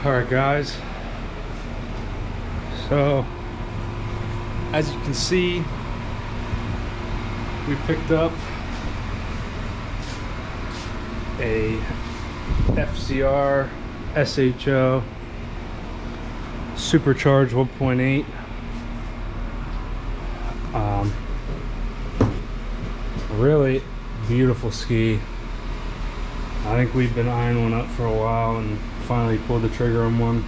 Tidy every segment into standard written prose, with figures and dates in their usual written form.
Alright guys, so as you can see, we picked up a FZR SHO supercharged 1.8. Really beautiful ski. I think we've been eyeing one up for a while and finally pulled the trigger on one.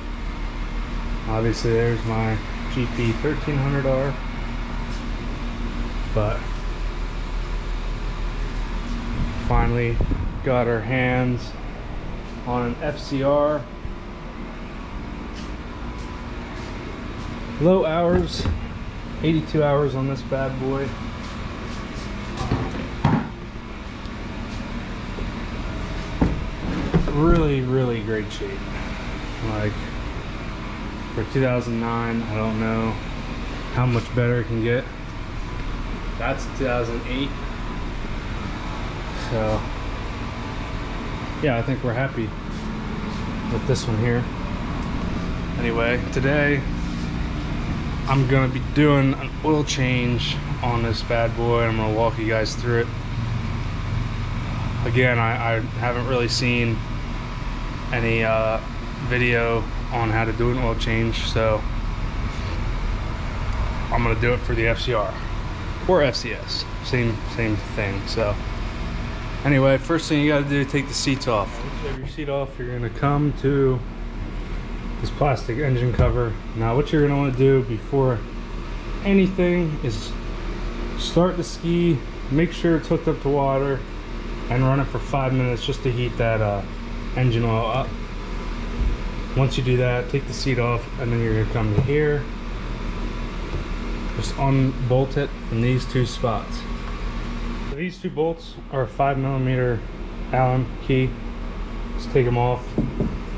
Obviously there's my GP 1300R, but finally got our hands on an FZR. Low hours, 82 hours on this bad boy. Really great shape. Like for 2009, I don't know how much better it can get. That's 2008. So yeah, I think we're happy with this one here. Anyway, today I'm gonna be doing an oil change on this bad boy. I'm gonna walk you guys through it. Again, I haven't really seen any video on how to do an oil change, so I'm gonna do it for the FZR or FZS, same thing. So anyway, first thing you got to do, take the seats off. Once you have your seat off, you're gonna come to this plastic engine cover. Now what you're gonna want to do before anything is start the ski, make sure it's hooked up to water, and run it for 5 minutes just to heat that engine oil up. Once you do that, take the seat off, and then you're gonna come to here, just unbolt it from these two spots. So these two bolts are a 5mm Allen key. Just take them off,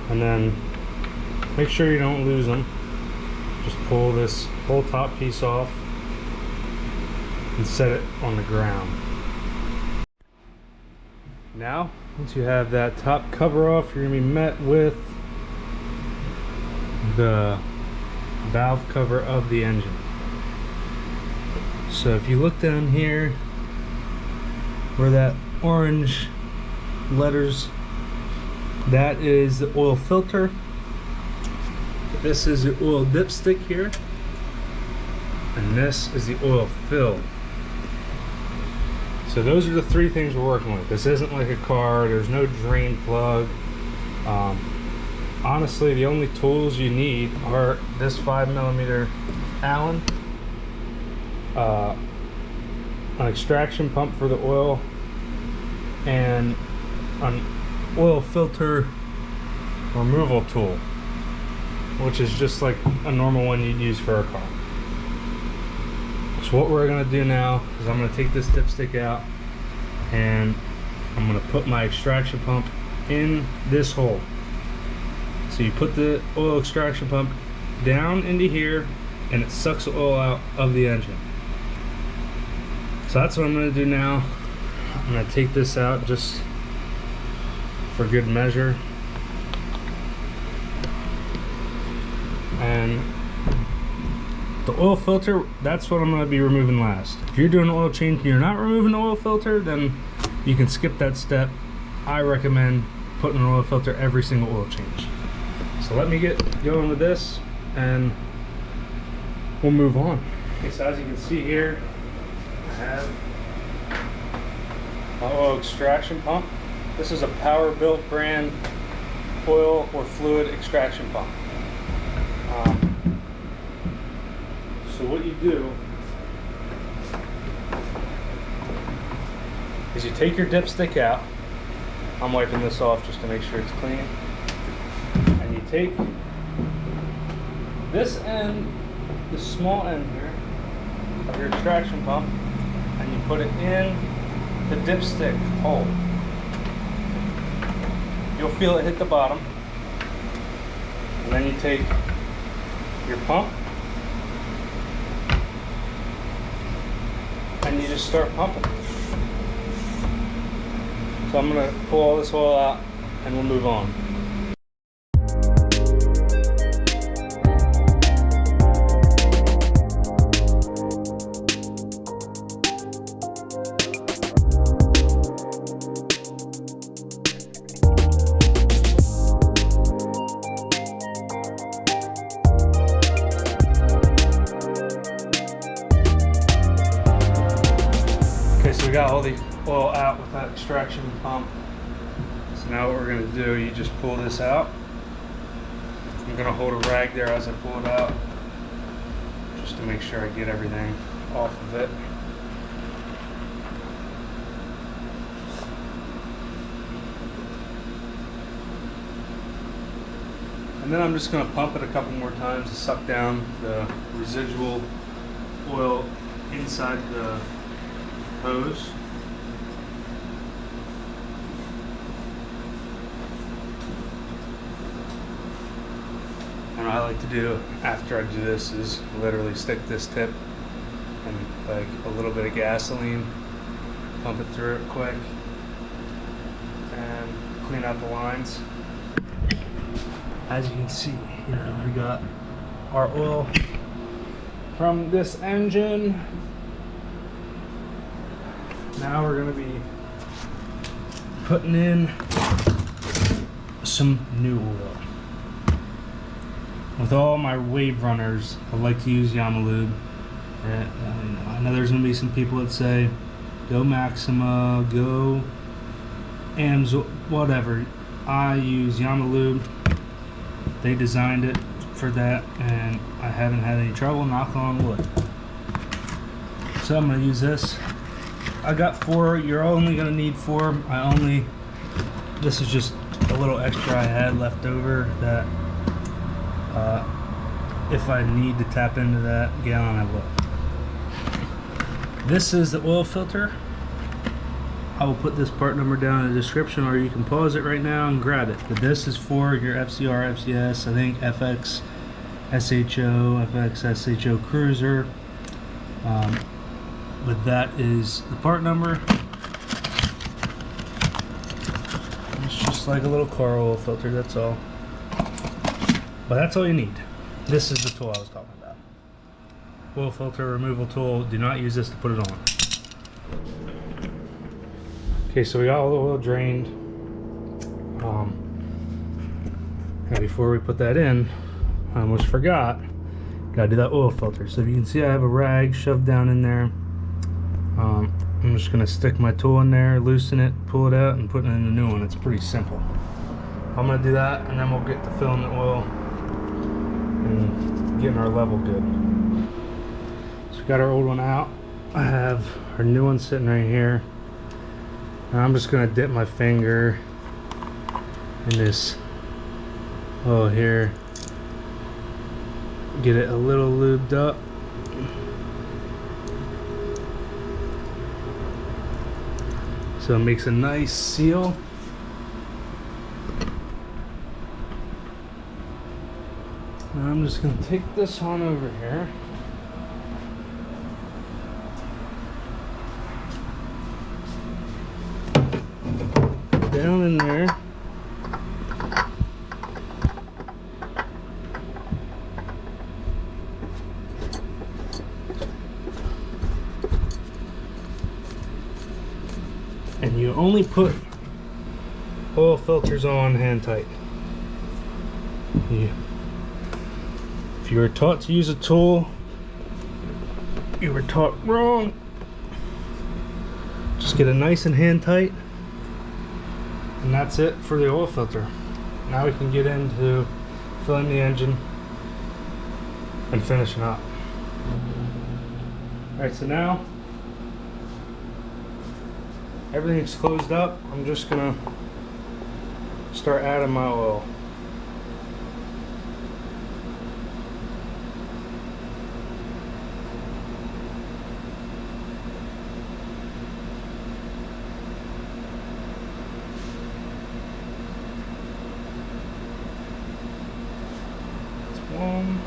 and then make sure you don't lose them. Just pull this whole top piece off and set it on the ground. Now, once you have that top cover off, you're gonna be met with the valve cover of the engine. So if you look down here where that orange letters, that is the oil filter. This is the oil dipstick here, and this is the oil fill. So those are the three things we're working with. This isn't like a car. There's no drain plug. Honestly, the only tools you need are this 5mm Allen, an extraction pump for the oil, and an oil filter removal tool, which is just like a normal one you'd use for a car. So what we're gonna do now is I'm gonna take this dipstick out and I'm gonna put my extraction pump in this hole. So you put the oil extraction pump down into here and it sucks the oil out of the engine. So that's what I'm gonna do now. I'm gonna take this out just for good measure. And the oil filter, that's what I'm going to be removing last. If you're doing an oil change and you're not removing the oil filter, then you can skip that step. I recommend putting an oil filter every single oil change. So let me get going with this and we'll move on. Okay, so as you can see here, I have my oil extraction pump. This is a Powerbuilt brand oil or fluid extraction pump. So what you do is you take your dipstick out. I'm wiping this off just to make sure it's clean. And you take this end, the small end here of your extraction pump, and you put it in the dipstick hole. You'll feel it hit the bottom. And then you take your pump and you just start pumping. So I'm gonna pull all this oil out and we'll move on. the oil out with that extraction pump. So now what we're going to do, you just pull this out. I'm going to hold a rag there as I pull it out, just to make sure I get everything off of it. And then I'm just going to pump it a couple more times to suck down the residual oil inside the hose. And what I like to do after I do this is literally stick this tip and like a little bit of gasoline, pump it through it quick, and clean out the lines. As you can see, we got our oil from this engine. Now we're going to be putting in some new oil. With all my wave runners, I like to use Yamalube. I know there's going to be some people that say, go Maxima, go AMS, whatever. I use Yamalube. They designed it for that, and I haven't had any trouble, knock on wood. So I'm going to use this. I got 4. You're only going to need 4. This is just a little extra I had left over that if I need to tap into that gallon, I will. This is the oil filter. I will put this part number down in the description, or you can pause it right now and grab it. But this is for your FZR, FZS, I think FX SHO, FX SHO Cruiser. But that is the part number. It's just like a little car oil filter, that's all. But that's all you need. This is the tool I was talking about. Oil filter removal tool. Do not use this to put it on. Okay, so we got all the oil drained. And before we put that in, I almost forgot, gotta do that oil filter. So if you can see, I have a rag shoved down in there. I'm just gonna stick my tool in there, loosen it, pull it out, and put it in the new one. It's pretty simple. I'm gonna do that, and then we'll get to filling the oil and getting our level good. So we got our old one out. I have our new one sitting right here. And I'm just gonna dip my finger in this oil here, get it a little lubed up. So it makes a nice seal. Now I'm just gonna take this on over here. Down in there. And you only put oil filters on hand tight. If you were taught to use a tool, you were taught wrong. Just get it nice and hand tight. And that's it for the oil filter. Now we can get into filling the engine and finishing up. Alright, so now everything's closed up. I'm just gonna start adding my oil. One.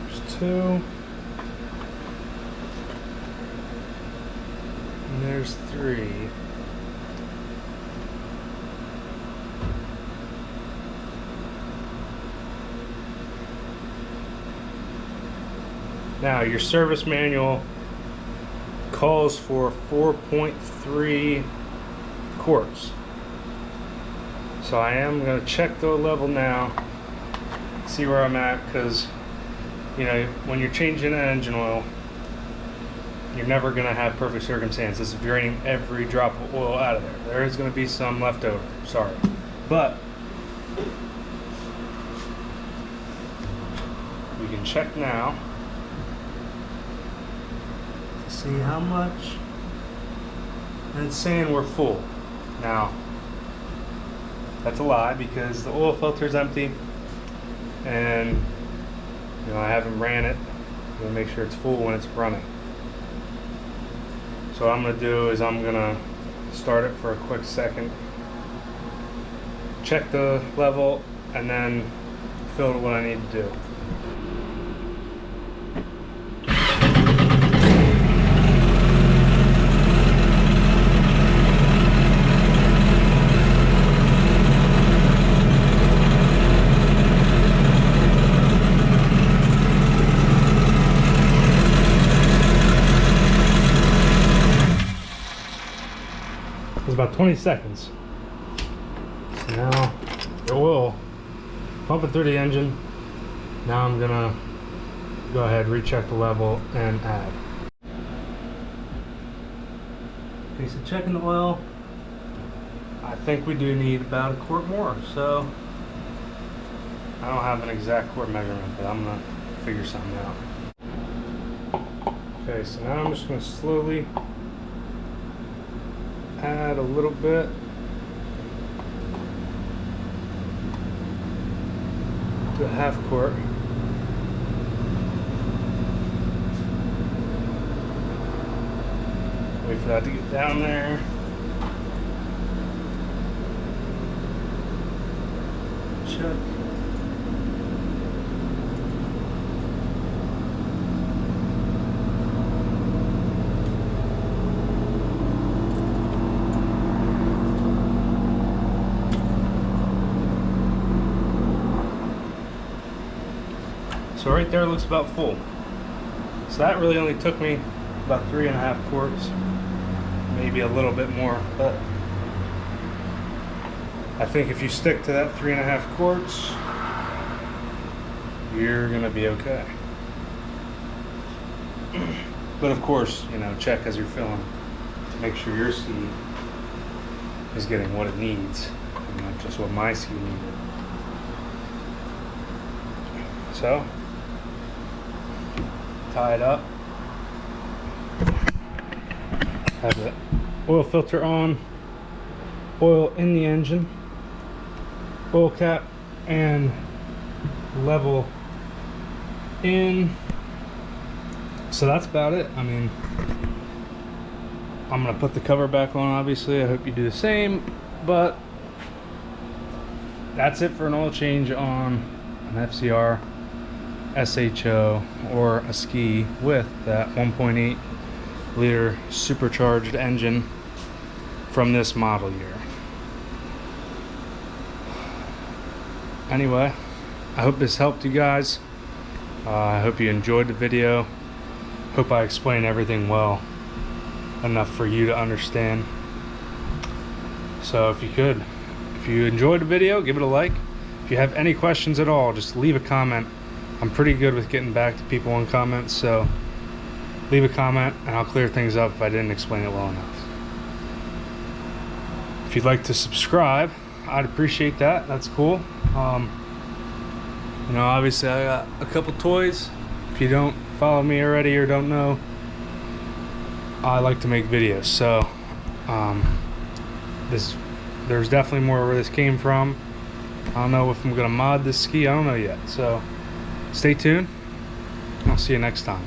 There's 2. And there's 3. Now your service manual calls for 4.3 quarts. So I am going to check the level now, see where I'm at, because you know, when you're changing an engine oil, you're never going to have perfect circumstances of draining every drop of oil out of there. There is going to be some left over, sorry. But we can check now to see how much, and it's saying we're full. Now, that's a lie because the oil filter is empty, and you know, I haven't ran it. I'm gonna make sure it's full when it's running. So what I'm gonna do is I'm gonna start it for a quick second, check the level, and then fill it what I need to do. About 20 seconds. So now the oil pumping through the engine. Now I'm gonna go ahead, recheck the level, and add. Okay, so checking the oil. I think we do need about a quart more. So I don't have an exact quart measurement, but I'm gonna figure something out. Okay, so now I'm just gonna slowly add a little bit. To a half quart. Wait for that to get down there. Check. So right there looks about full. So that really only took me about 3.5 quarts, maybe a little bit more, but I think if you stick to that 3.5 quarts, you're gonna be okay. But of course, you know, check as you're filling to make sure your seed is getting what it needs, and not just what my seed needed. So tie it up, have the oil filter on, oil in the engine, oil cap and level in. So that's about it. I mean, I'm gonna put the cover back on, obviously. I hope you do the same, but that's it for an oil change on an FZR SHO or a ski with that 1.8 liter supercharged engine from this model year. Anyway, I hope this helped you guys. I hope you enjoyed the video. Hope I explained everything well enough for you to understand. So if you enjoyed the video, give it a like. If you have any questions at all, just leave a comment. I'm pretty good with getting back to people in comments, so leave a comment and I'll clear things up if I didn't explain it well enough. If you'd like to subscribe, I'd appreciate that. That's cool. You know, obviously I got a couple toys. If you don't follow me already or don't know, I like to make videos, so there's definitely more where this came from. I don't know if I'm gonna mod this ski, I don't know yet, so stay tuned. I'll see you next time.